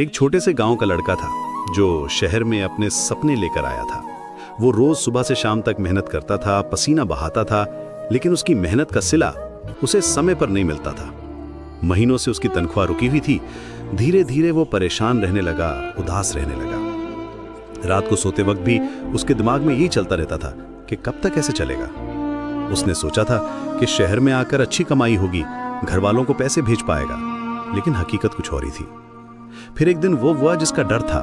एक छोटे से गांव का लड़का था जो शहर में अपने सपने लेकर आया था। वो रोज सुबह से शाम तक मेहनत करता था, पसीना बहाता था, लेकिन उसकी मेहनत का सिला उसे समय पर नहीं मिलता था। महीनों से उसकी तनख्वाह रुकी हुई थी। धीरे धीरे वो परेशान रहने लगा, उदास रहने लगा। रात को सोते वक्त भी उसके दिमाग में यही चलता रहता था कि कब तक ऐसे चलेगा। उसने सोचा था कि शहर में आकर अच्छी कमाई होगी, घर वालों को पैसे भेज पाएगा, लेकिन हकीकत कुछ और ही थी। फिर एक दिन वो हुआ जिसका डर था।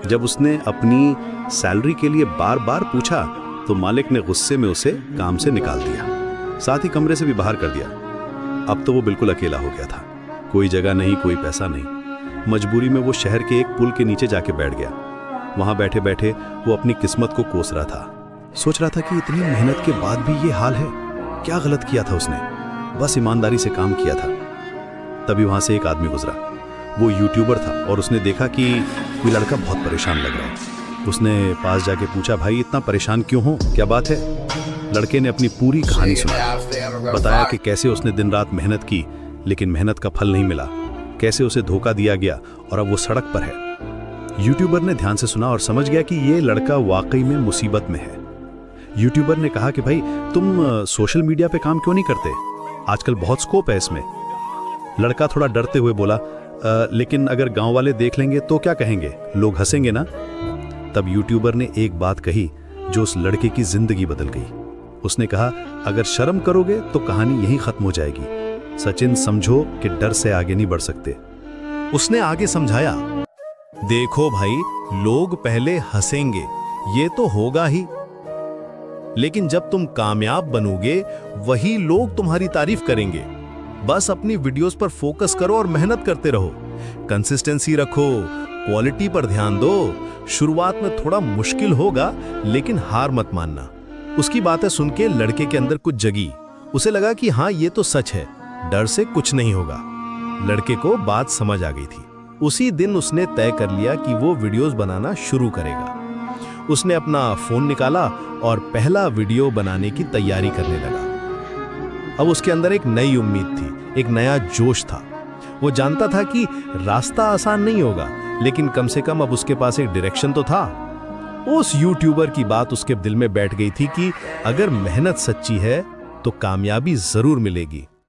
जब उसने अपनी सैलरी के लिए बार बार पूछा तो मालिक ने गुस्से में उसे काम से निकाल दिया, साथ ही कमरे से भी बाहर कर दिया। अब तो वो बिल्कुल अकेला हो गया था। कोई जगह नहीं, कोई पैसा नहीं। मजबूरी में वो शहर के एक पुल के नीचे जाके बैठ गया। वहां बैठे बैठे वो अपनी किस्मत को कोस रहा था। सोच रहा था कि इतनी मेहनत के बाद भी ये हाल है, क्या गलत किया था उसने, बस ईमानदारी से काम किया था। तभी वहां से एक आदमी गुजरा। वो यूट्यूबर था और उसने देखा कि कोई लड़का बहुत परेशान लग रहा है। उसने पास जाके पूछा, भाई इतना परेशान क्यों हो, क्या बात है? लड़के ने अपनी पूरी कहानी सुनाई, बताया कि कैसे उसने दिन रात मेहनत की लेकिन मेहनत का फल नहीं मिला, कैसे उसे धोखा दिया गया और अब वो सड़क पर है। यूट्यूबर ने ध्यान से सुना और समझ गया कि ये लड़का वाकई में मुसीबत में है। यूट्यूबर ने कहा कि भाई तुम सोशल मीडिया पे काम क्यों नहीं करते, आजकल बहुत स्कोप है इसमें। लड़का थोड़ा डरते हुए बोला, लेकिन अगर गांव वाले देख लेंगे तो क्या कहेंगे, लोग हंसेंगे ना। तब यूट्यूबर ने एक बात कही जो उस लड़के की जिंदगी बदल गई। उसने कहा, अगर शर्म करोगे तो कहानी यहीं खत्म हो जाएगी। सचिन, समझो कि डर से आगे नहीं बढ़ सकते। उसने आगे समझाया, देखो भाई, लोग पहले हंसेंगे, ये तो होगा ही, लेकिन जब तुम कामयाब बनोगे वही लोग तुम्हारी तारीफ करेंगे। बस अपनी वीडियोस पर फोकस करो और मेहनत करते रहो, कंसिस्टेंसी रखो, क्वालिटी पर ध्यान दो। शुरुआत में थोड़ा मुश्किल होगा लेकिन हार मत मानना। उसकी बातें सुन के लड़के के अंदर कुछ जगी। उसे लगा कि हाँ, ये तो सच है, डर से कुछ नहीं होगा। लड़के को बात समझ आ गई थी। उसी दिन उसने तय कर लिया कि वो वीडियोस बनाना शुरू करेगा। उसने अपना फोन निकाला और पहला वीडियो बनाने की तैयारी करने लगा। अब उसके अंदर एक नई उम्मीद थी, एक नया जोश था। वो जानता था कि रास्ता आसान नहीं होगा, लेकिन कम से कम अब उसके पास एक डायरेक्शन तो था। उस यूट्यूबर की बात उसके दिल में बैठ गई थी कि अगर मेहनत सच्ची है तो कामयाबी जरूर मिलेगी।